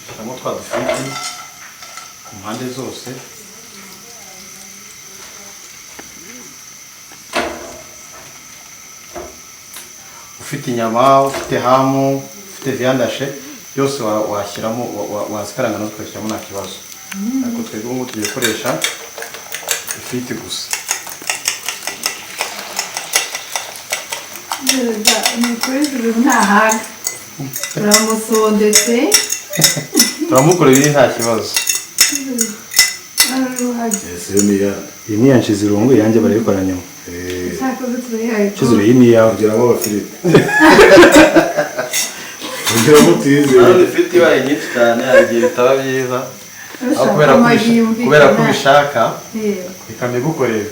Shyiramo twa dufiriti ku mpande zose. Ufite inyama, ufite hamu, ufite viandashe, byose washyiramo wazikaranga no tukashyiramo nta kibazo. Ariko twebwe ngo tugiye gukoresha ifiriti gusa. Turamusondetse. Turamukora ibiri nta kibazo. Iyi ni yanshi zirungu yanjye barabikora nyuma. Kizuru iyi ni yawe kugira ngo abafiriti. Kugira ngo tize. Ari ifiriti baye nyinshi cyane agiye bitaba byiza. Kubera ko bishaka bikamye gukorera.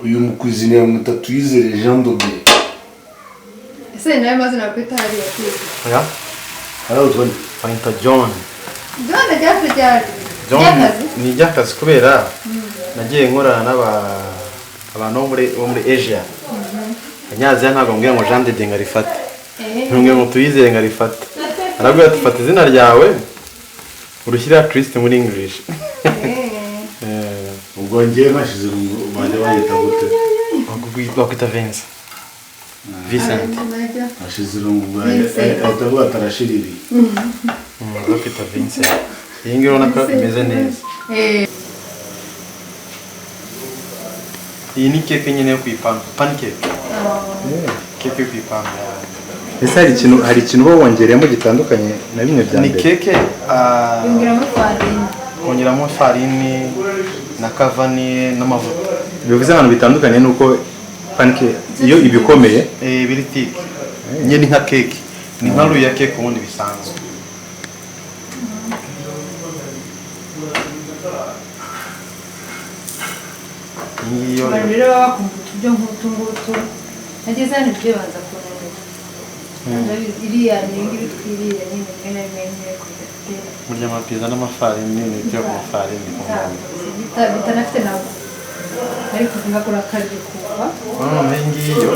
Uyu mukuzine ya Mutatwizere Jean Dobe. Ese nawe mazina kwita hari yakwiye. Oya. Halo John. Panita John. John ajya John ni ryakazi kubera nagiye nkorana abantu bo muri Asia. Anyaze ntabwo mbwira ngo Jean de ngarifata. Ntumwe ngo tuyizere ngarifata. Arabwira ati fata izina ryawe urushyira Christ muri English. Ubwo ngiye mashize bajya bayita gute? Bakwita Vince. Vincent. Mashize urumva atavuga atarashiriri. Bakwita Vincent. Iyi ngiyo urabona ko imeze neza. Iyi ni keke nyine yo kwipanga. Pancake. Keke yo kwipanga. Ese hari ikintu bo wongereyemo gitandukanye na bimwe bya mbere? Ni keke kongeramo farini na kavani n'amavuta. Bivuze abantu bitandukanye nuko pancake iyo ibikomeye biri thick. Nye ni nka keke. Ni nka ruya keke ubundi bisanzwe. Iyo rero bakumbuta ibyo ngutu nageze hano ibyo banza kunenga iriya n'ingiri twirira nyine mena kujya murya amapiza n'amafarini n'ibyo ku mafarini bitanafite nabo ariko ntibakora akaryo kuva ngiyo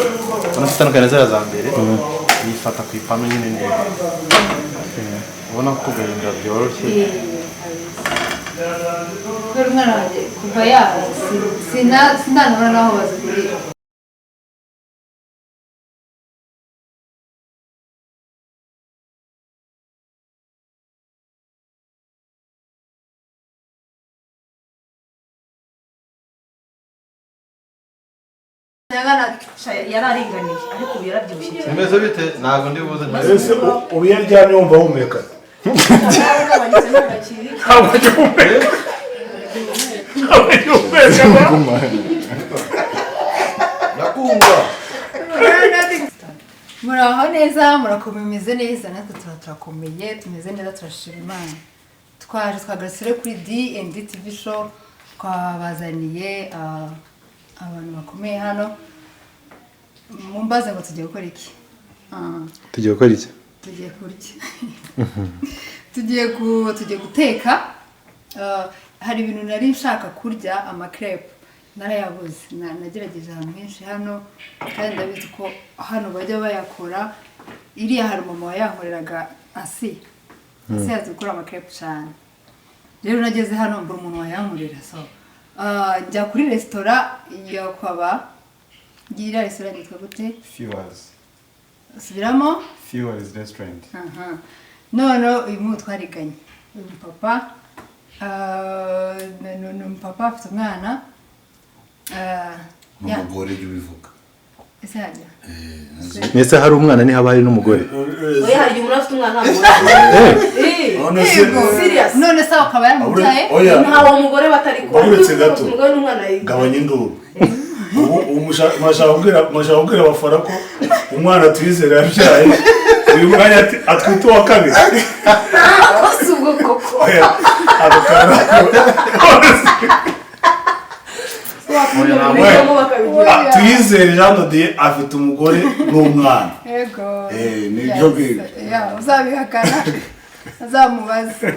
unafite n'akana za mbere yifata ku ipanu nyine neza ubona ko gahinda byoroshye. Kubera umwana wanjye kuva yaho sindanabona n'aho bazigurira. yararinganiye ariko yarabyibushye cyane. Mbese bite ntago ndi buze ese ubu yaryamye wumva humeka. Muraho neza murakomeye neza natwe turakomeye tumeze neza turashima Imana. Twagarutse kuri D&D TV show twabazaniye abantu bakomeye hano. Mumbaze ngo tugiye gukora iki? Tugiye gukora iki? Tugiye kurya. Tugiye guteka. Hari ibintu nari nshaka kurya amakrep narayabuze. Nagerageje ahantu henshi hano kandi ndabizi ko hano bajya bayakora. Iriya hari mama wayankoreraga asi yazi gukora amakrep cyane. Rero nageze hano mbura umuntu wayankorera so njya kuri restaurant yo kwaba gira restaurant yitwa gute? Fuels. Subiramo? Fuels restaurant. None uyu muntu twariganye. Uyu papa papa afite umwana n'umugore ubivuga. Ese hajya? Nese hari umwana ni haba hari n'umugore. Oya hari umuntu afite umwana serious. None sawa akaba yaramubyaye ntawo mugore batari ko. Uretse gato. Umugore n'umwana yiga. Gabanya induru. Mashaka abafara ko umwana twizera yabyaye uyu mwanya atwite wa kabiri. Ubwo koko. Abakara. Tuyizere Jean de afite umugore n'umwana. Yego. Nibyo biga. Uzabihakana azamubaza.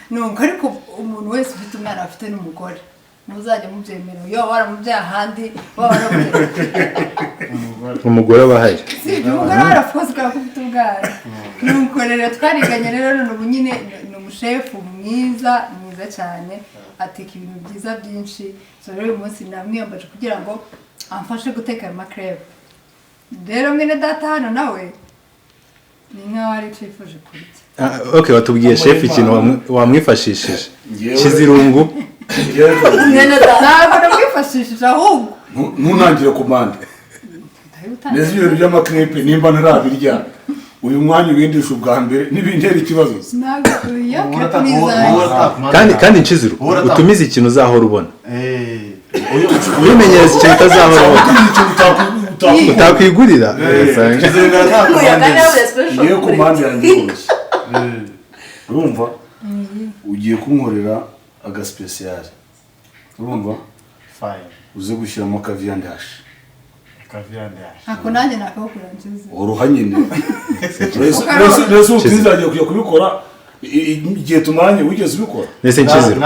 Nuko ariko umuntu wese ufite umwana afite n'umugore muzajya mubyemera yo waramubyaye ahandi waramubyaye umugore abahari umugore arafuza ko afite ubwana nuko rero twariganye rero none ubu nyine ni umushefu mwiza cyane ateka ibintu byiza byinshi so rero uyu munsi namwiyambaje kugira ngo amfashe guteka ayo makrebe rero mwene data hano nawe ni nkaho ari icyo yifuje kurya okay watubwiye chef ikintu wamwifashishije kizirungu ntabwo namwifashishije ahubwo ntunangire komande neza ibintu by'amakrepe nimba ntarabirya uyu mwanya ubindisha ubwa mbere n'ibintera ikibazo kandi nshizuru utumize ikintu uzahora ubona ubimenyereza icyo utazahora ubona utakwigurira niyo komande yanjye yose urumva ugiye kunkorera agaspecial urumva uze gushyiramo kaviyandashi ako nanjye nakawukura nziza uruha nyine rese utizajya kujya kubikora igihe tumaranye wigeze ubikora nese nshizuru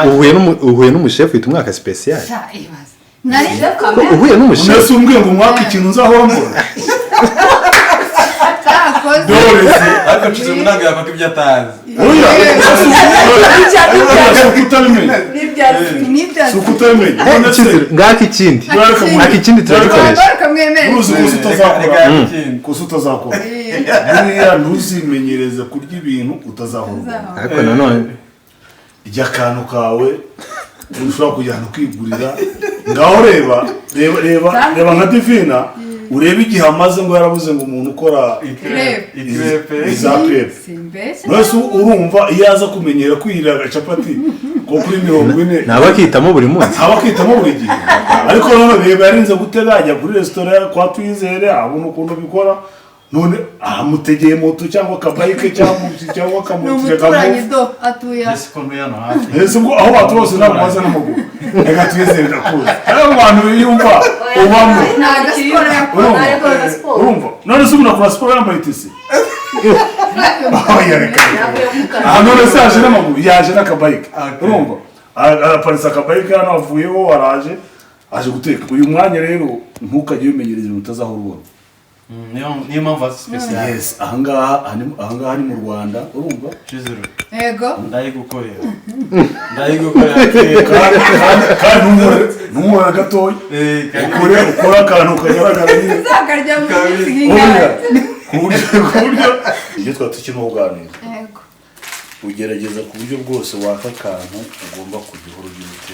uhuye n'umushefu wita umwaka special uhuye n'umushefu nese umbwiye ngo umwaka ikintu nzahora mbona dorese ariko nshizuru ntabwo yafata ibyo atazi oya suko utabimenya ngaka ikindi turagikoresha uruzi kusa utazakora buriya ntuzimenyereze kurya ibintu utazahora ariko nanone irya akantu kawe ushobora kujyana kwigurira ngaho reba nka divina urebe igihe amaze ngo yarabuze ngo umuntu ukora za crepe mwese urumva iyo aza kumenyera kwirira agacapati ko kuri 40 naba akitamo buri munsi abakitamo buri gihe ariko none reba yarinze guteganya kuri restaurant kwa Twizere abona ukuntu bikora none amutegeye moto cyangwa kabayike cyangwa kamutu kamu atuya ese ngo aho batose nabo baza n'amaguru reka Twizere ndakuze abo bantu biyumva ubamo urumva none se unakora siporo yambaye tisi none se yaje n'amaguru yaje n'akabayike urumva araparitse akabayike hano avuyeho araje aje guteka uyu mwanya rero ntukajye ubimenyereza ibintu utazahora ubona niyo mpamvu asa special yes ahangaha ni mu Rwanda urumva Chizuru yego ndayigukorera kandi numura gatoya ukora akantu kagaragara nyine zakarya mu kinga kuburyo iyo twatukintu kuganira yego ugerageza ku buryo bwose waka akantu ugomba kugihora ugite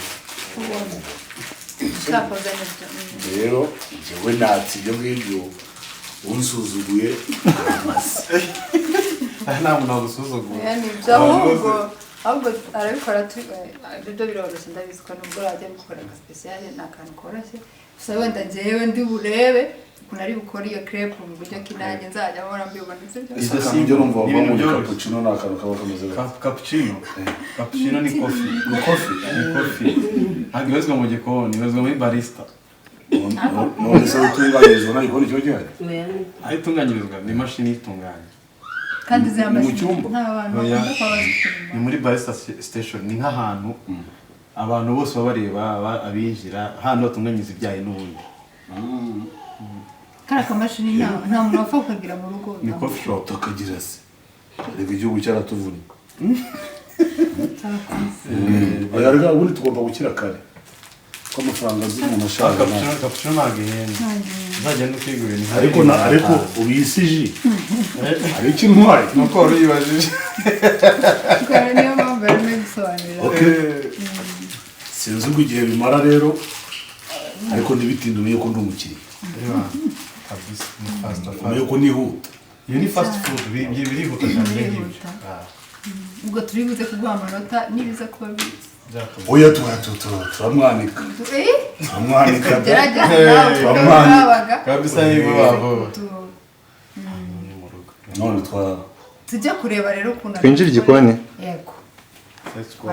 rero njyewe natsi ibyo ngibyo unsuzuguye amazi nta muntu wagusuzuguye yani ahubwo arabikora ibyo biroroshye ndabizi ko nubwo rajya gukora agaspecial ni akantu koroshye gusa wenda njyewe ndi burebe ukuntu ari bukora iyo crepe mu buryo kinanjye nzajya mpora mbibona isi ibyo numva mu cappuccino ni akantu kaba kameze cappuccino ni coffee ntabwo ibazwa mu gikoni ibazwa muri barista none se utunganyirizwa nta gikoni kiba gihari aho itunganyirizwa ni imashini itunganya kandi ziramaze mu cyumba nta bantu bakunda kuba ni muri barista station ni nk'ahantu abantu bose baba bareba abinjira hano batunganyiriza ibyayi n'ubundi kara kamashini nta muntu wapfa kukagira mu rugo ni coffee shop tukagira se reka igihugu cyaratuvunye ariko ubundi tugomba gukira kare ko amafaranga z'umuntu ashaka cappuccino ntabwo ihenda uzagenda ukigurira ariko ubisiji hari ikintu ntwaye nuko wari uyibajije niyo mpamvu barimo gusobanurira sinzi uko igihe bimara rero ariko ntibitinde umenye ko ndi umukiriya umenye ko nihuta iyo ni fast food birihuta cyane ubwo turi buze kuguha amanota nibiza kuba bizi oya turamwanika kabisa nibo babo none tujya kureba rero ukuntu twinjira igikoni yego let's go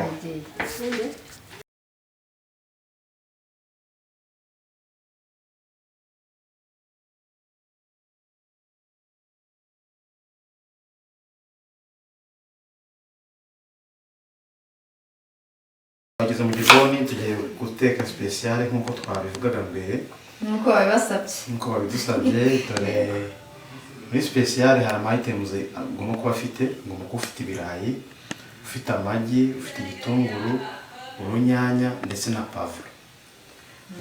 Bageze mu gikoni tugiye guteka special nkuko twabivugaga mbere nuko babibasabye nkuko babidusabye dore muri special hari ama-items ugomba kuba afite, ugomba kuba ufite ibirayi, ufite amagi, ufite igitunguru, urunyanya ndetse na pavuro.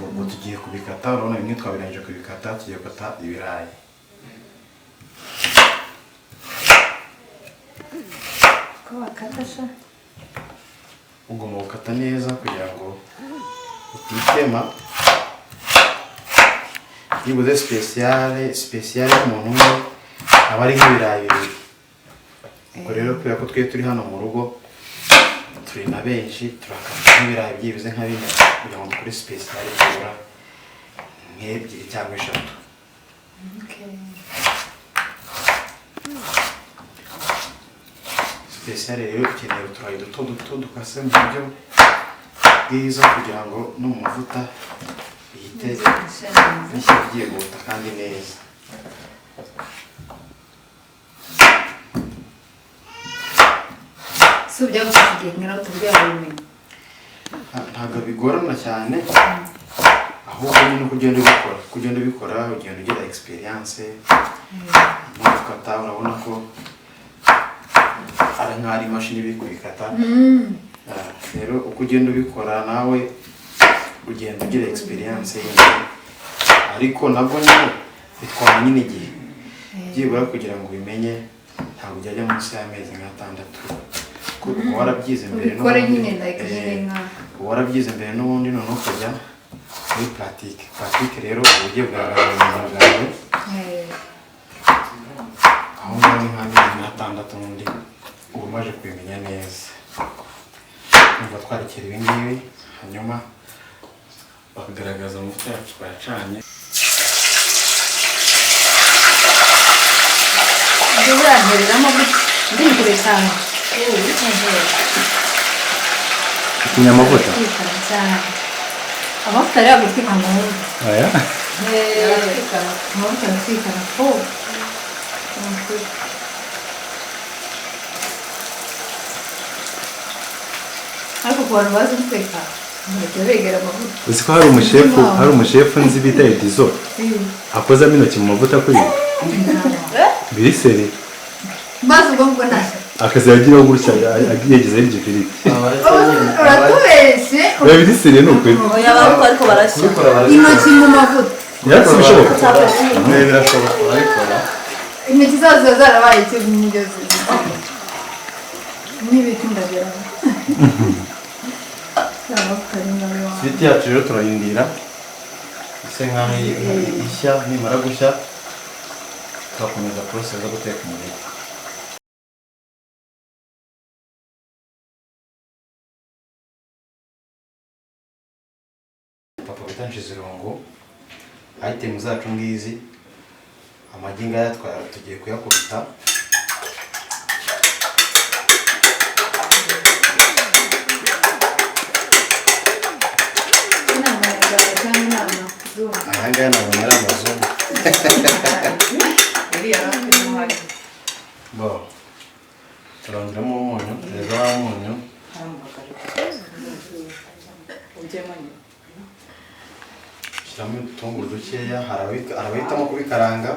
Ubwo tugiye kubikata, urabona bimwe twabirangije kubikata, tugiye gukata ibirayi. ko bakatasha Ugomba gukata neza kugira ngo utitema. Yibuze special umuntu umwe aba ari nk'ibirayi bibiri. Ubwo rero kubera ko twe turi hano mu rugo turi na benshi, turakata nk'ibirayi byibuze nka bine kugira ngo dukore special ibura nk'ebyiri cyangwa eshatu. Special rero ukeneye uturayi duto duto dukase mu buryo bwiza kugira ngo no mu mavuta bihite bishya byihuta kandi neza. si ujya gufata igihe nk'aho tuvuge wabimenye Ntabwo bigorana cyane, ahubwo ni uko ugenda ubikora ugenda ugira experience. No gukata urabona ko ari nk'ari imashini iri kubikata. Rero uko ugenda ubikora nawe ugenda ugira experience yindi, ariko nabwo nyine bitwara nyine igihe byibura kugira ngo ubimenye. Ntabwo ujya munsi y'amezi nk'atandatu kuko warabyize mbere ubikore nyine warabyize mbere n'ubundi none ukajya muri pratique rero ugiye kugaragaza ubuzima bwawe aho ngaho ni nk'amezi nk'atandatu n'undi uba umaze kubimenya neza. Numva twarekera ibi ngibi hanyuma bakagaragaza amavuta yacu twayacanye. urantereramo gutya ndikure cyane Ikinya amavuta. amavuta rero gutwika amavuta Aya. amavuta aratwikana ko ariko ku bantu bazi guteka ntibajya begera amavuta. Uzi ko hari umushefu nzi bita Ibyo akozamo intoki mu mavuta kuri biri seri maze ubwo ngubwo ntacyo akazagiraho gutya yegezeho igifiriti. uratubeshye Biba biri seri ni ukuri. oya baruko ariko barashya intoki mu mavuta Yatsi bishoboka. Birashoboka arabikora. intoki zazo ziba zarabaye icyo n'ingezo n'ibiti ndagera Ifiriti yacu rero turayindira ise nk'aho ishya, nimara gushya tugakomeza process zo guteka umuriro. Papa bitanshije irungu, item zacu ngizi, amagi ngaya tugiye kuyakubita. Aya ngaya nabonye ari amazungu. Bo turongeramo umunyu, rero wa munyu shyiramo ibitunguru dukeya, harabahitamo kubikaranga.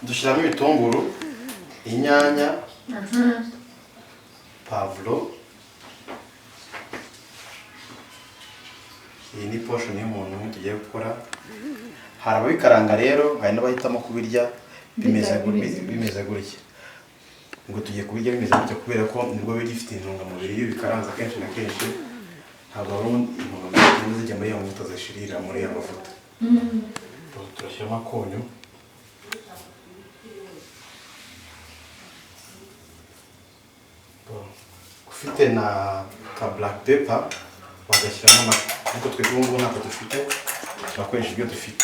Dushyiramo ibitunguru, inyanya, pavuro. Iyi ni portion y'umuntu umwe tugiye gukora. Hari ababikaranga rero, hari n'abahitamo kubirya bimeze gutya. Ngo tugiye kubirya bimeze gutya kubera ko nibwo biba bifite intungamubiri. Iyo bikaranze kenshi na kenshi ntabwo ari intungamubiri zijya muri iyo mavuta zishirira muri iyo mavuta. Turashyiramo akunyu. Ufite na ka black pepper bagashyiramo amata, ariko twebwe ubu ngubu ntabwo dufite, turakoresha ibyo dufite.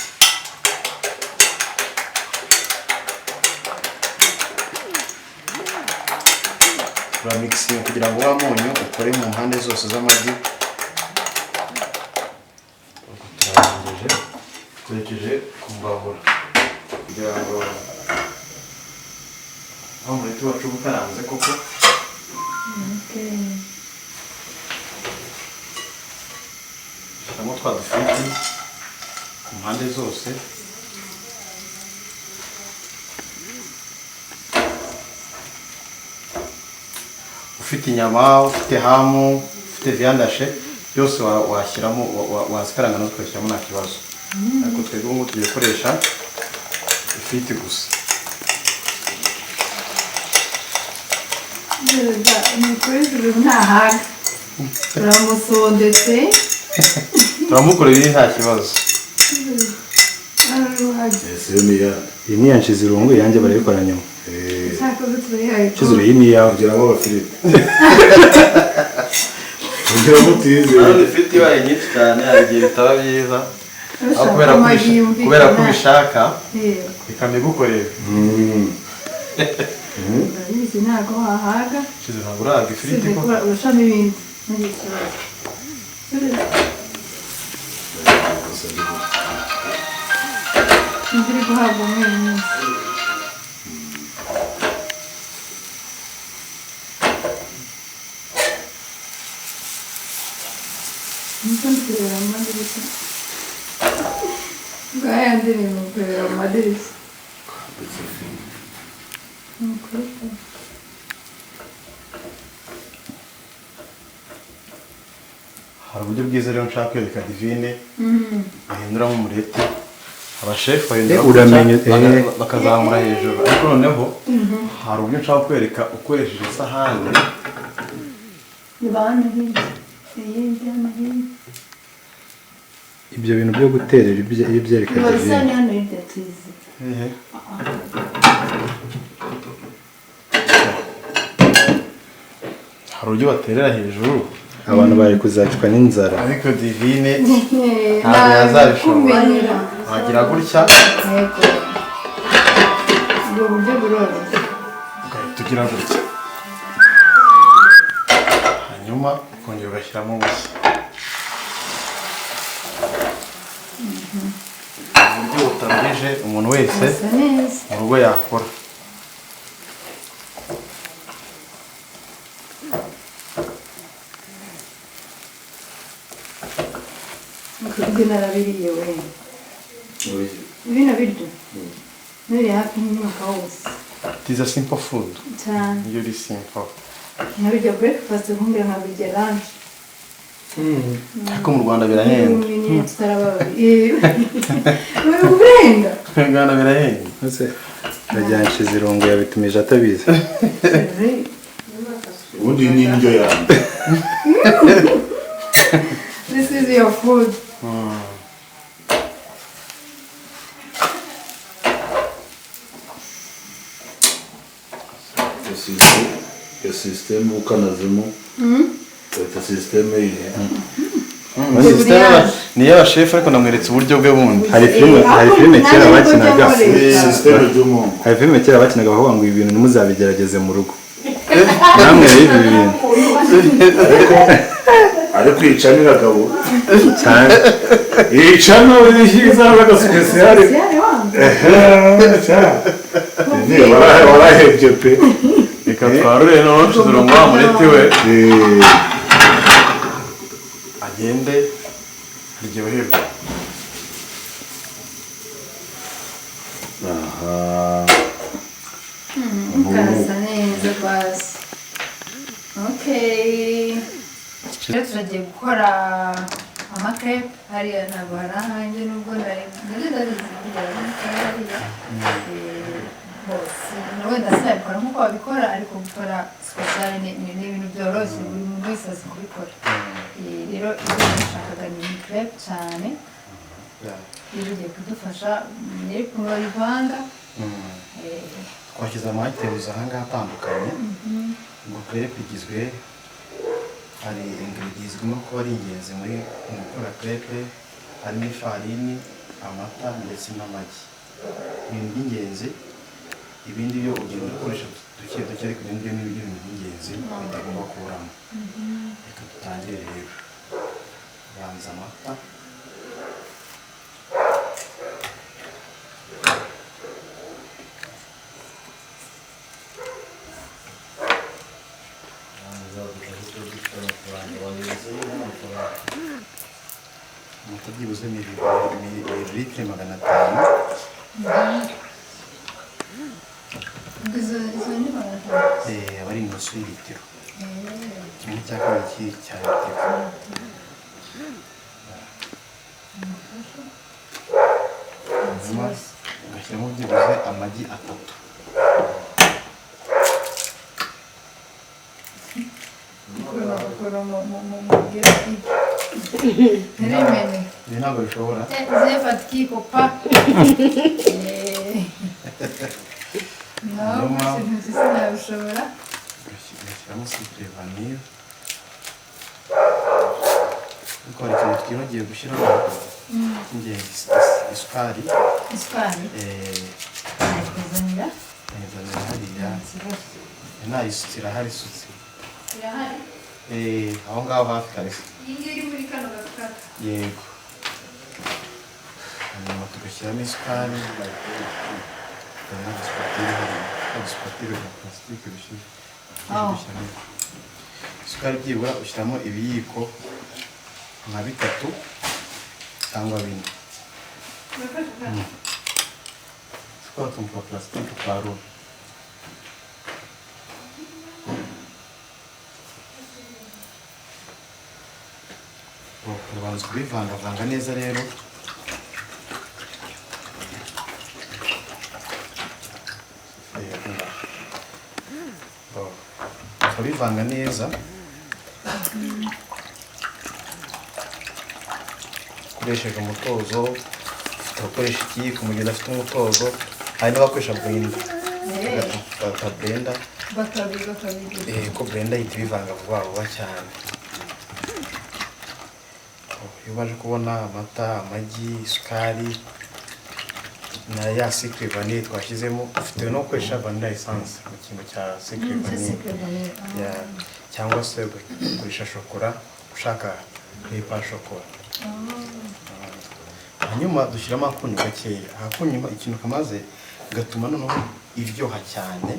Turamixinga kugira ngo wa munyu ukore mu mpande zose z'amagi. Turarangije twerekeje ku mbabura kugira ngo aho umureti wacu ukaranze koko. Shyiramo twa dufiriti ku mpande zose. Ufite inyama, ufite hamu, ufite viandashe byose washyiramo, wazikaranga nazo ukashyiramo nta kibazo. Ariko twebwe ubu tugiye gukoresha ifiriti gusa. ntahaga turamusondetse Turamukorera ibi nta kibazo. iyi ni yanshize irungu yanjye barabikora nyuma. Kizuru iyi ni iyawe. kugira ngo abafiriti kugira ngo utize None ifiriti ibaye nyinshi cyane hari igihe bitaba byiza. Aho kubera ko ubishaka bikamigukorera. urabizi ntabwo wahaga Kizuru ntabwo urahaga ifiriti ko. urashamo ibindi muri iki kibazo imvura iri guhabwa umweru mwinshi niko ndi kureba mu madirishya bwaya ndirimbo kureba mu madirishya Hari uburyo bwiza rero nshaka kwereka Divine bahinduramo umureti. Abashefu bahindura uramenye, bakazamura hejuru. Ariko noneho hari uburyo nshaka kwereka ukoresheje isahani. Ibana hirya hirya no hino ibyo bintu byo guterera iyo byereka biba bisa Divine. n'hano hirya tuzi Hari uburyo baterera hejuru. Abantu bari kuzacwa n'inzara. Ariko Divine ntabwo yazabishobora. Wagira gutya yego ubwo buryo buroroshye tugira gutya. Hanyuma ukongera ugashyiramo ubushye. Uburyo butaruje umuntu wese bisa neza mu rugo yakora. ibyo narabiriye we bino biryo nuri hafi y'umwaka wose It is a simple food. cyane Really simple. nkabirya breakfast nkumbira nkabirya lunch Ariko mu Rwanda birahenda. nyine tutarabaye uri kurenga Mu Rwanda birahenda. Ese yanshize irungu yabitumije atabizi. ubundi ni indyo yanjye this is your food iyo sisiteme ukanazemo leta sisiteme yihe Ni iy'abashefu ariko namweretse uburyo bwe bundi. Hari filime kera bakinaga. sisiteme ry'umuntu Hari filime kera bakinaga bavuga ngo ibi bintu ntimuzabigerageze mu rugo. Namwe rero ibi bintu ari kwica n'iragabo cyane. yica n'abishyiza n'agasipesiyare warahebye pe Reka twarure noneho Kizuru ngo wa mureti we agende aryoherwe. karasa neza basi okay rero turagiye gukora amakepe hariya ntabwo hari ahanjye nubwo ndabizi hariya hose wenda sinabikora nk'uko babikora ariko gukora sipesiyare ni ibintu byoroshye buri muntu wese azi kubikora rero ibyo nashakaga ni kepe cyane rero ugiye kudufasha nyiri ukuntu babivanga Twashyize ama-items ahangaha atandukanye. Ngo crepe igizwe hari ingredients zigomba kuba ari ingenzi mu gukora crepe. Harimo ifarini, amata ndetse n'amagi. Ibintu by'ingenzi. Ibindi byo ugenda ukoresha duke duke ariko ibindi byo ni ibintu by'ingenzi bitagomba kuburamo. Reka dutangire rero. Banza amata. Amata byibuze mililitiro litiro 500. izo ni barata aba ari nusu y'ilitiro. Kimwe cya kabiri cya litiro. Hanyuma ugashyiramo byibuze amagi 3. Ibi ntabwo bishobora. zefata ikikopa sinabishobora. ugashyiramo sucre vanille. ariko hari ikintu twibagiwe gushyiramo cy'ingenzi, isukari. isukari nakuzanira Nayizanira hariya. Nayisukira hari isutse. irahari aho ngaho hafi kabisa. iyi ngiyi iri muri kano gakata. Yego. Hanyuma tugashyiramo isukari. Agasipatire ka plastique bishyira. Isukari byibura ushyiramo ibiyiko nka 3 cyangwa 4. Twa tuntu twa plastique twa rura. Ubanza kubivangavanga neza rero. Ukabivanga neza. Ukoresheje umutozo, ukoresha ikiyiko mu gihe udafite umutozo, hari n'abakoresha blender. Blender. Ko blender ihita ibivanga vuba vuba cyane. Iyo umaze kubona amata, amagi, isukari na ya sucre vanille twashyizemo, ufite no gukoresha vanilla essence mu kintu cya sucre vanille. Cyangwa se ugakoresha shokora ushaka kuyipa shokora. Hanyuma dushyiramo akunyu gakeya. Akunyu ikintu kamaze gatuma noneho iryoha cyane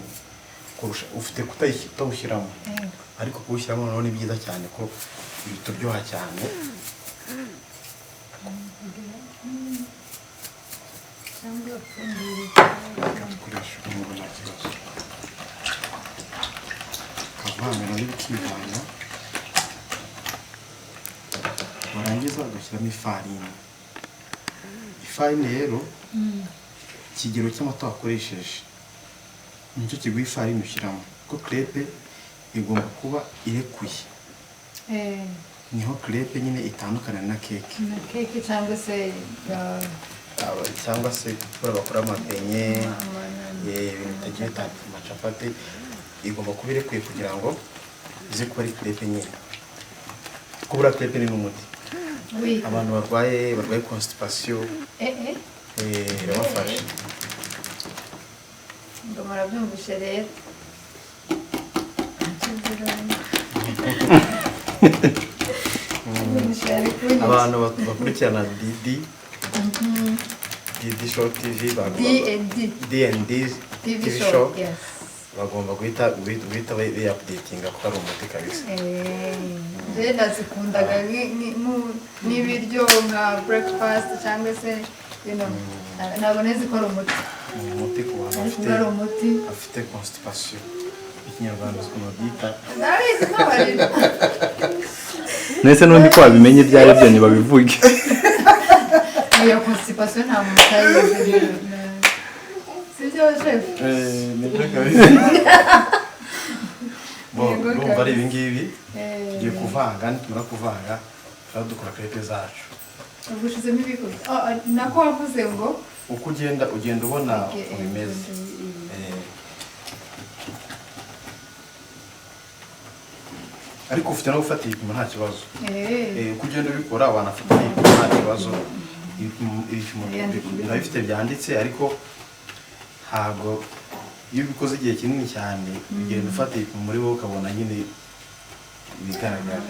kurusha ufite kutawushyiramo. Ariko kuwushyiramo noneho ni byiza cyane ko bituryoha cyane. Dukoresha umuriro nta kibazo. Ukavanga n'ibikivanga. Warangiza ugashyiramo ifarini. Ifarini rero ikigero cy'amata wakoresheje nicyo kiguha ifarini ushyiramo. Kuko crepe igomba kuba irekuye. Niho crepe nyine itandukana na keke. Na keke cyangwa se bakora amapenye, ibintu bitagiye bitandukanye, amacapati, igomba kuba irekuye kugira ngo ize kuba ari crepe nyine. Kubura crepe ni n'umuti. Abantu barwaye constipation irabafasha. ngo murabyumvishe rero. Abantu bakurikirana Didi Show TV, D&D TV Show, bagomba guhita updatinga kuko ari umuti kabisa. Njye ndazikundaga n'ibiryo nka breakfast cyangwa se ntabwo nzi ko ari umuti. Umuti ku bantu bafite constipation. Ikinyarwanda ukuntu babyita. Ndabizi ko barira. Nese n'undi ko wabimenye ibyo ari byo ntibabivuge. Iyo constipation nta muntu utayizi. Sibyo chef? Nibyo kabisa. Urumva ari ibingibi tugiye kuvanga, nitumara kuvanga dukora crepe zacu. Ubushizemo ibiko. Nako wavuze ngo uko ugenda ubona ubimeze. Ariko ufite no gufata ibipimo nta kibazo. Uko ugenda ubikora wanafata ibipimo nta kibazo. Ibipimo biba bifite byanditse, ariko ntabwo iyo ubikoze igihe kinini cyane ugenda ufata ibipimo muri wowe ukabona nyine ibigaragara.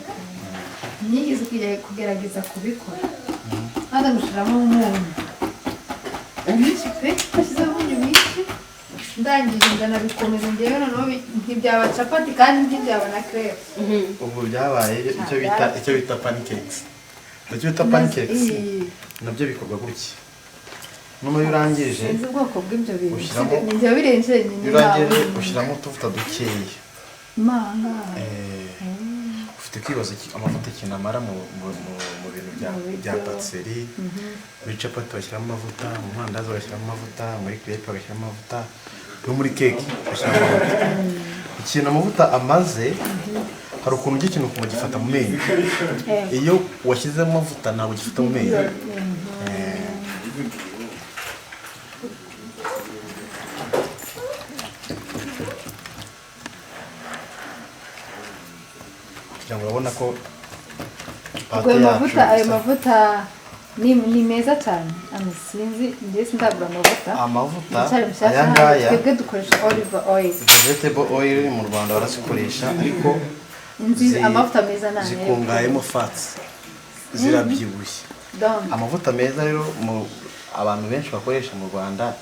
Nigeze kugerageza kubikora. Hano gushiramo umunyu. Mwinshi pe, ashyizeho umunyu mwinshi. Ndangije ndanabikomeza ngewe noneho ntibyaba capati kandi ntibyaba na crepe. Ubu byabaye icyo bita pancakes. Icyo bita pancakes nabyo bikorwa gutya. Numa urangije sinzi ubwoko bw'ibyo bintu ushyiramo- ni njye birenze nyine urangije ushyiramo utuvuta dukeya manga ufite kwibaza amavuta ikintu amara mu bintu bya patisserie muri capati bashyiramo amavuta mu mandazi bashyiramo amavuta muri crepe bashyiramo amavuta no muri keke bashyiramo amavuta ikintu amavuta amaze hari ukuntu ujya ikintu kumugifata mu menyo iyo washyizemo amavuta ntabwo gifata mu menyo kugira ngo urabona ko ayo mavuta ni meza cyane sinzi njye sindagura amavuta aya aya ngaya twebwe dukoresha olive oil vegetable oil mu Rwanda barazikoresha ariko amavuta meza nane zikungahayemo fats zirabyibushye amavuta meza rero abantu benshi bakoresha mu Rwanda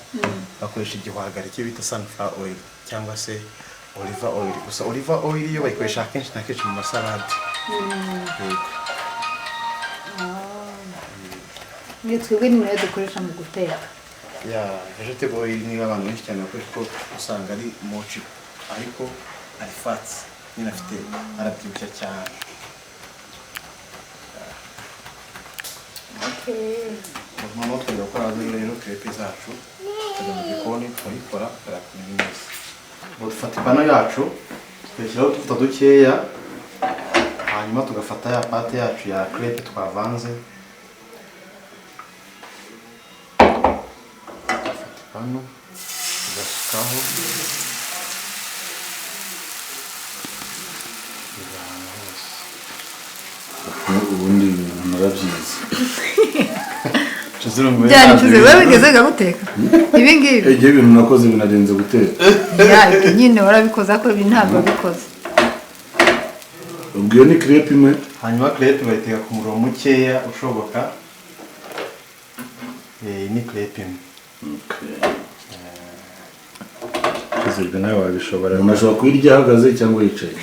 bakoresha igihwagari cyo bita sunflower oil cyangwa se olive oil gusa olive oil yo bayikoresha kenshi na kenshi mu masalade ni twebwe ni nayo dukoresha mu guteka vegetable oil niba abantu benshi cyane bakoresha ko usanga ari mochi ariko ari fats nyine afite arabyibushye cyane noneho twajya gukora rero crepe zacu tukajya mu gikoni tukayikora tukayakora neza dufata ipanu yacu tukayishyiraho utuvuta dukeya hanyuma tugafata ya pate yacu ya crepe twavanze tugafata ipanu tugasukaho ubundi narabyize byari tuzi wowe wigeze guteka ibi ngibi igihe ibintu nakoze binarenze guteka nyine warabikoze ariko ibi ntabwo wabikoze ubwo iyo ni crepe imwe hanyuma crepe bayiteka ku muriro mukeya ushoboka ni crepe imwe kizirwe nawe wabishobora unashobora kuyirya ahagaze cyangwa yicaye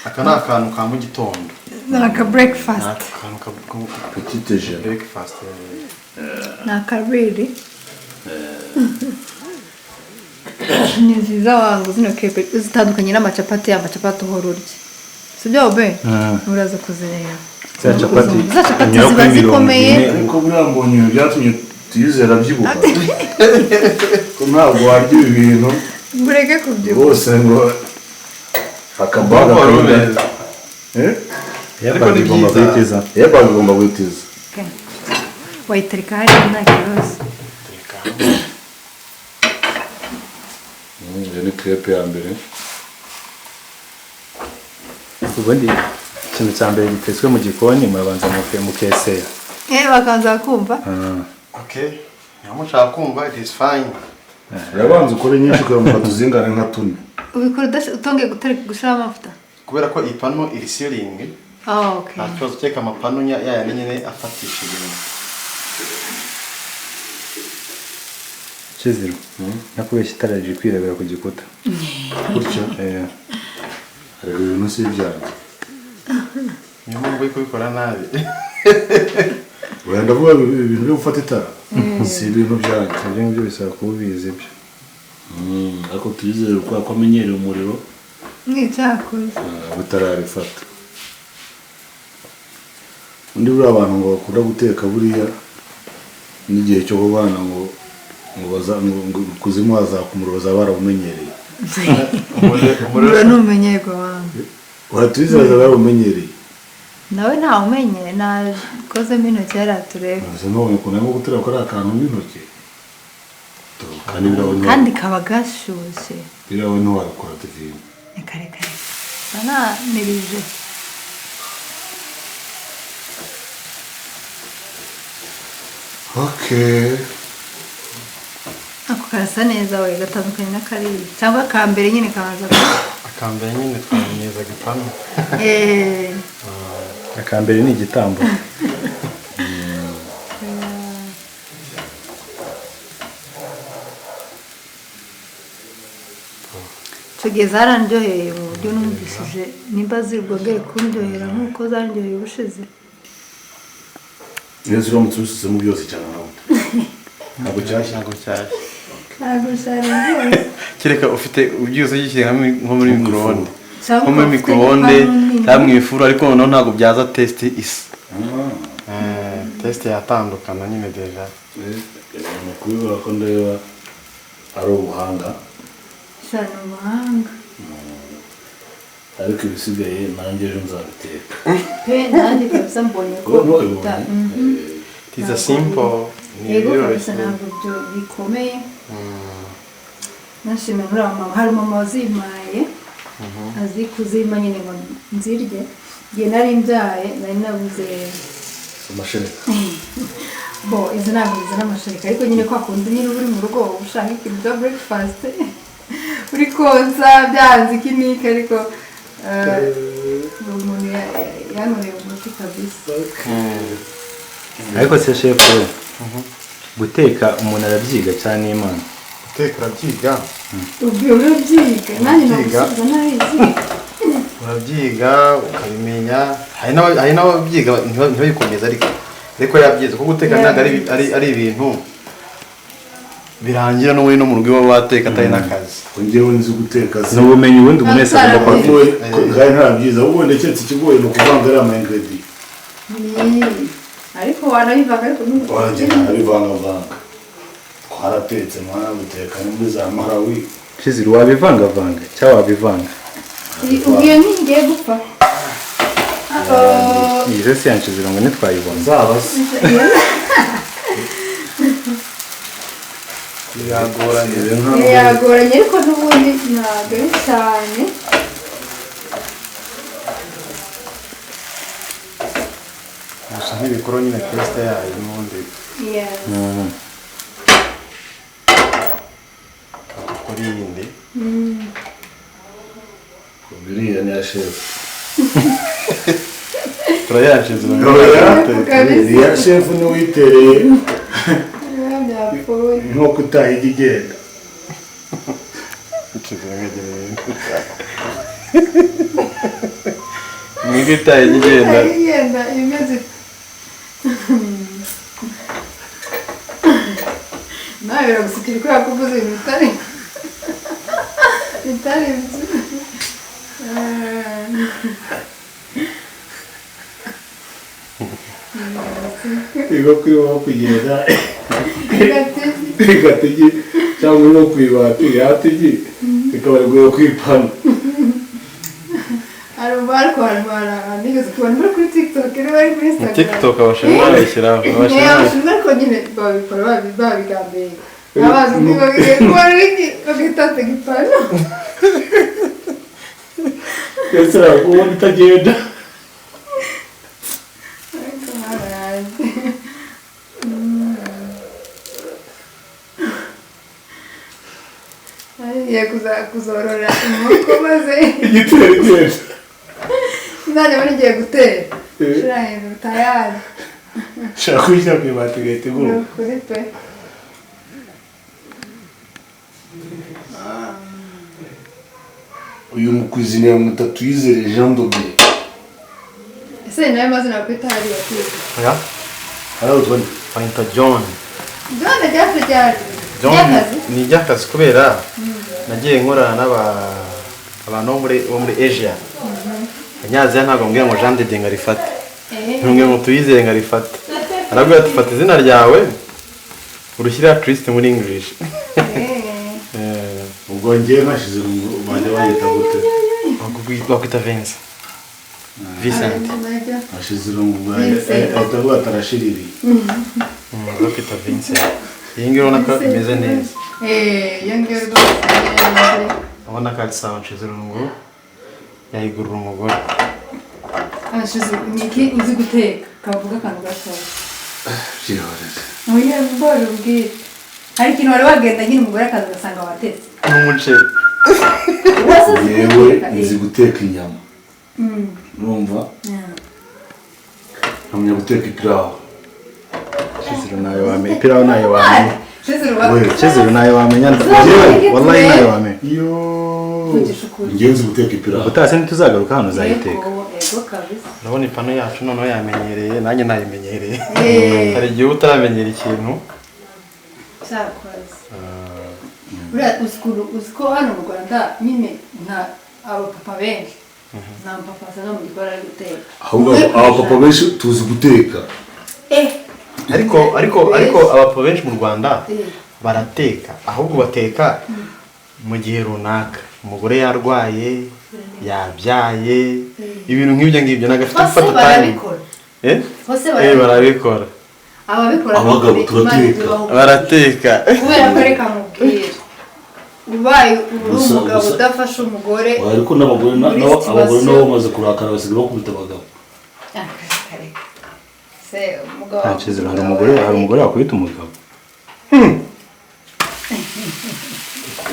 aka ni akantu ka mu gitondo ni aka breakfast petit déjeuner breakfast ni akabiri ni nziza wangu zino kepe zitandukanye n'amacapati y'amacapati uhora urya si byo be uraza kuzireba za capati ziba zikomeye ariko buriya mbonye ibintu byatumye tuyizera byibuha ko ntabwo warya ibi bintu bureke kubyibuha bose ngo akabaga karumeza yabaga igomba guhitiza yabaga igomba guhitiza wayitereka hariya nta kibazo iyo ni crepe ya mbere ubundi ikintu cya mbere gitetswe mu gikoni murabanza mukesera bakanza kumva okay niba mushaka kumva it is fine urabanza ukore nyinshi ukamuka tuzingane nka tune ubikora utongeye gushyiraho amavuta kubera ko iyi pano iri sealing nta kibazo cyeka amapano yaya nyine afatisha ibintu kiziro nakubeshya itara riri kwirebera ku gikuta gutyo areba ibintu si ibyanjye niyo mpamvu uri kubikora nabi wenda ndavuga ibintu byo gufata itara si ibintu byanjye ibyo ngibyo bisaba kuba ubizi ibyo ariko tuyizere ko amenyereye umuriro n'icyakoze bitararifata undi buriya abantu ngo bakunda guteka buriya n'igihe cyo kubana ngo kuzimu hazaka umuriro bazaba barawumenyereye umuriro ntumenyerwa wanjye uratuyizera bazaba barawumenyereye nawe ntawumenye nakozemo intoki yari aturebe none ukuntu arimo gutera kuri akantu n'intoki kandi kaba gashyushye birawe ntiwabikora divine ni karekare bananirije ako karasa neza we gatandukanye n'akariya cyangwa akambere nyine kabanza akambere nyine twamenyezaga ipanu akambere ni igitambo tugeze zarandyoheye mu buryo numvishije nimba zirwogeye kundyohera nk'uko zarandyoheye ubushize iyo ziramutse ubisizemo byose cyane amavuta ntabwo cyashya ntabwo cyashya ntabwo cyarengera kereka ufite ubyuze ugishyira nko muri micro-onde cyangwa nko muri ufite micro-onde ipanu nini. cyangwa mu ifuru ariko noneho ntabwo byaza testi isa testi yatandukana nyine deja ni kubibura ko ndeba ari ubuhanga cyane ubuhanga ariko ibisigaye nanjye ejo nzabiteka pe nanjye kabisa mbonye ko it is a simple ni yego biroroshye kabisa ntabwo byo bikomeye nashimye muri aba mama hari mama wazimaye azi kuzima nyine ngo nzirye igihe nari mbyaye nari nabuze amashereka bo izi ntabwo zizana amashereka ariko nyine kwa kundi nyine uri mu rugo ushaka ikintu bya breakfast uri konsa byanze ikinike ariko umuntu yankoreye umuti kabisa ariko se chef guteka umuntu arabyiga cyane n'Imana guteka urabyiga urabyiga nanjye nagusubiza ntabizi urabyiga ukabimenya hari n'ababyiga ntibabikomeza ariko yabyize kuko guteka ntabwo ari ibintu birangira n'ubundi no mu rugo iwabo wateka atari n'akazi njyewe nzi guteka ni ubumenyi ubundi umuntu wese agomba kuba afite kandi ntabyiza ahubwo ndeketse ikigoye ni ukuvanga ariya ma ingredient ariko wanabivanga ariko wanjye ntabivangavanga twaratetse mwana guteka ni muri za Malawi Kizuru wabivangavanga cyangwa wabivanga ubwiye ntigiye gupfa iyi resi yanshizira ngo ntitwayibona zaba se yagoranye ariko n'ubundi ntabwo ari cyane gusa nk'ibikoro nyine teste yayo n'ubundi kuri yindi biriya ni ya chef turayanshize iriya chef ni witereye byapfuye nk'uko utahijya igenda nibwo itaye igenda igenda imeze nawe biragusukira kubera ko uvuze ibintu bitari igo kwibaho kugenda igatigi cyangwa no kwibati yatigi ikaba riguye kwipana hari barwara nigeze kubona bari kuri TikTok bari kuri Instagram TikTok abashinwa bayishyiraho abashinwa ariko nyine babikora babigambiriye abazi bagitata gipana ese urabona itagenda kuzorora inkoko maze igitero igenda nanjye muri ngiye gutera shira hejuru tayari shaka kwishyira ku ibati igahita iguruka kuri pe uyu mukuzine yamwita Tuyizere Jean Dobier ese nawe mazina yakwita hariya kwiga ya hariya utubona bayita John John ryaje ni iry'akazi kubera nagiye nkorana abantu bo muri Asia Anyaziya ntabwo mbwira ngo Jean de ngarifate mbwira ngo Tuyizere ngarifate arabwira ati fata izina ryawe urushyira Christ muri English ubwo ngiye nkashize bajya bayita gute bakwita Vincent hashize irungu bwawe atarashiririye bakwita Vincent iyi ngiyi urabona ko imeze neza iyo ngiyo rwose urabona ko ari sawa nshize irungu yayigurira umugore niki uzi guteka kavuga akantu gatoya byihoreze oya mbora ubwire hari ikintu wari wagenda nyine umugore akaza ugasanga watetse n'umuceri yewe nzi guteka inyama urumva nkamenya guteka ipirawu Kizuru nayo wamenya ipirawu nayo wamenya Kizuru Kizuru nayo wamenya wallahi nayo wamenya ngiye nzi guteka ipirawu utase ntituzagaruka hano uzayiteka urabona ipanu yacu noneho yamenyereye nanjye nayimenyereye hari igihe utaramenyera ikintu cyakoze buriya uzi ko hano mu Rwanda nyine nta abapapa benshi nta mupapa asanga mu gikora ari guteka ahubwo abapapa benshi tuzi guteka ariko abapapa benshi mu Rwanda barateka ahubwo bateka mu gihe runaka umugore yarwaye yabyaye ibintu nk'ibyo nagafite gufata time barabikora abagabo turateka barateka kubera ko reka mubwire ubaye uri umugabo udafasha umugore ariko n'abagore nabo bamaze kurakara basigaye bakubita abagabo hari umugore wakubita umugabo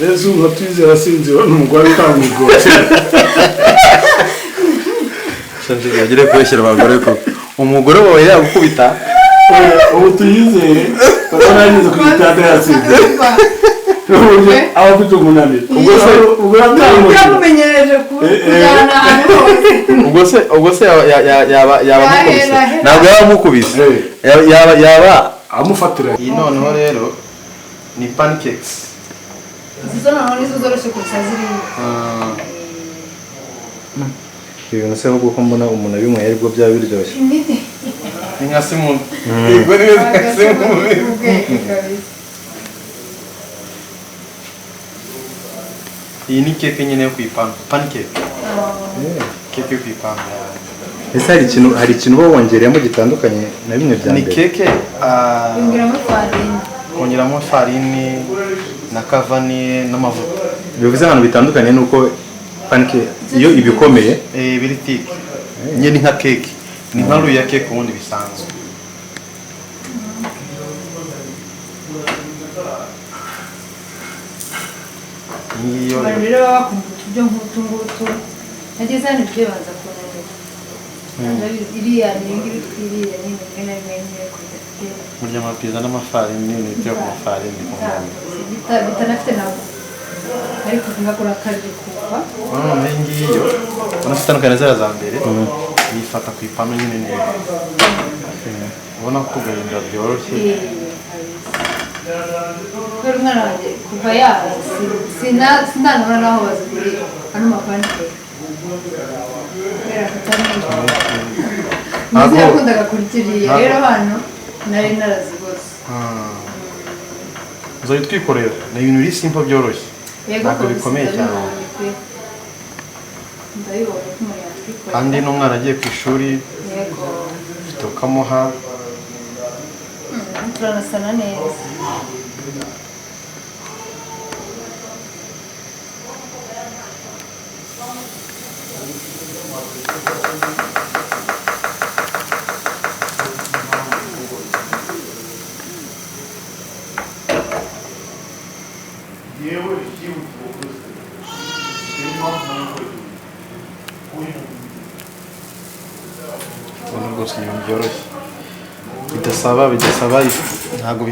Yesu ngatwizera sinzira n'umugore utamugora Shanti yagire kweshyira abagore ko umugore wawe yagukubita ubu tuyizere kuko nagize ku gitanda yasinze abafite umunaniro ubwo yamumenyereje kujyana ahantu hose ubwo se yaba amukubise ntabwo yaba amukubise yaba amufatira iyi noneho rero ni pancakes izo noneho nizo zoroshye kurusha ziriya ibintu se ahubwo ko mbona umuntu abinyweye aribwo byaba biryoshye ni nka simuni yego ni nka simuni iyi ni keke nyine yo kwipanga pancake keke yo kwipanga ese hari ikintu uba wongereyemo gitandukanye na bimwe bya ni mbere keke kongeramo farini na kavani n'amavuta bivuze ahantu bitandukanye nuko pancake iyo ibikomeye biri tike nyine ni nka keke ni nka ruya keke ubundi bisanzwe niyo abantu rero baba bakunda uturyo nk'utu ngutu nageze hano ibyo banza kunanira iriya ni ingiri twiriya nyine rimwe na rimwe nyine kurya burya amapiza n'amafarini n'ibintu byo ku mafarini bitanafite ntabwo ariko ngakora akaryo kuva none iyi ngiyo ubona ko itandukanye ziriya za mbere yifata ku ipanu nyine neza ubona ko kugahinda byoroshye kubera umwana wanjye kuva yaza sinanura n'aho bazigurira ano mapancake kubera kutamenya nizo yakundaga kurikiriye rero hano nari narazigose nzajya twikorera ni ibintu biri simple byoroshye ntabwo bikomeye cyane ndabibona ko umuntu yatwikorera kandi n'umwana agiye ku ishuri ufite ukamuha turanasana neza ubona rwose ni ibintu byoroshye ntabwo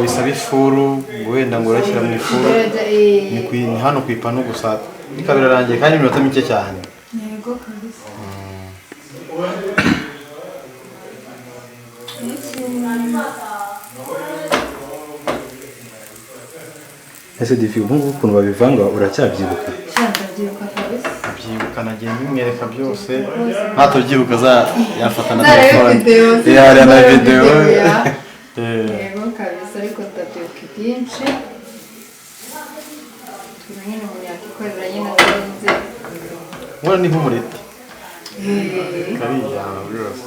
bisaba ifuru ngo wenda ngo urashyira mu ifuru ni hano ku ipanu gusa bikaba birarangiye kandi iminota mike cyane yego kabisa ese difi ubu ngubu ukuntu babivanga uracyabyibuka ndabyibuka kabisa abyibuka nagiye mbimwereka byose ntatubyibuka yafata na telefone yari na videwo yego kabisa ariko ndabyibuka ibyinshi nyine umuntu yakikorera nyine arenze ubona ni nk'umureti kariya rwose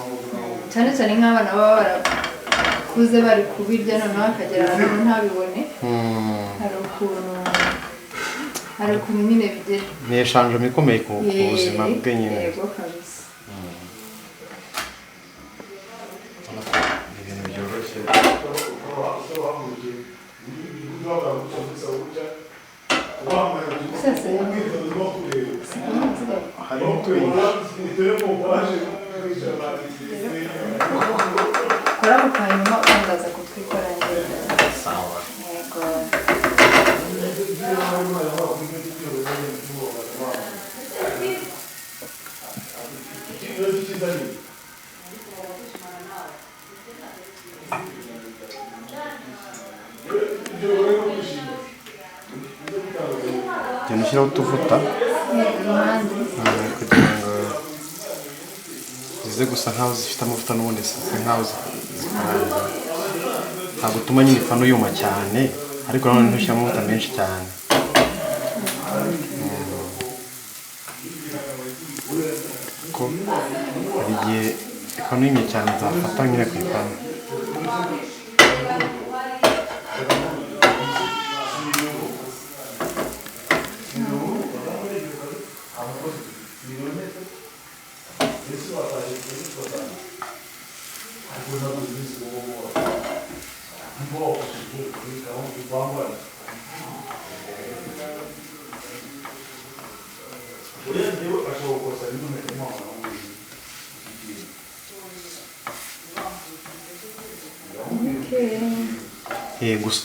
cyane cyane nk'abana baba barakuze bari kubirya noneho bakagera ahantu ntabibone hari ukuntu nyine bigera ni eshanjemo ikomeye ku buzima bwe nyine yego kabisa ni ibintu byoroshye harimo kora ako kanyuma ukandaza kutwikorera yego ushyiraho utuvuta iruhande kugira ngo zize gusa nkaho zifite amavuta n'ubundi zisa nkaho zikaranga ntabwo utuma nyine ipanu yuma cyane ariko nanone ntushyiramo amavuta menshi cyane kuko hari igihe ipanu yumye cyane zafata nyine ku ipanu gusa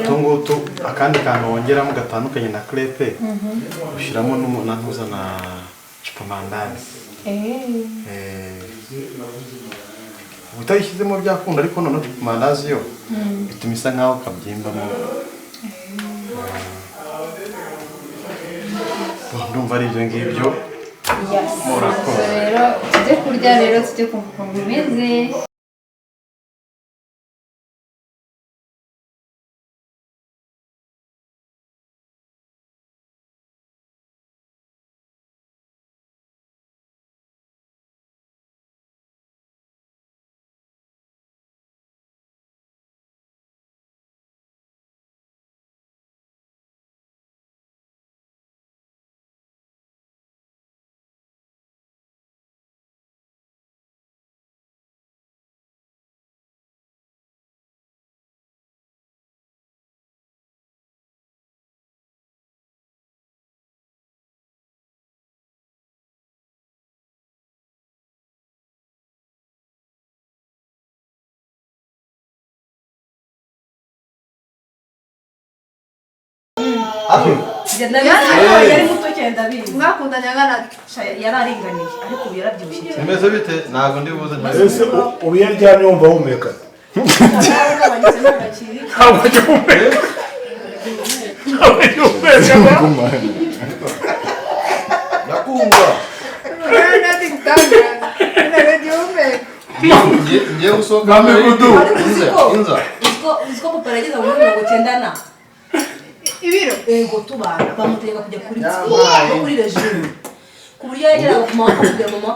utungutu akandi kantu wongeramo gatandukanye na crepe ushyiramo n'uza na chupamandazi utayishyizemo byakunda ariko noneho chupamandazi yo bituma isa nkaho kabyimbamo ndumva ari ibyo ngibyo murakoze rero tujye kurya rero tujye kumva ukuntu bimeze yari muto cyane ndabizi mwakundanye angana yari aringaniye ariko ubu yarabyibushye cyane bimeze bite ntabwo ndi buze ese ubu iyo aryamye wumva ahumeka ntabwo agihumeka ndakumva ngiye gusohoka uziko papa yageze muri 90 ibiro ego tubana bamutega kujya kuri regime ku buryo yageraga ku mama kugira mama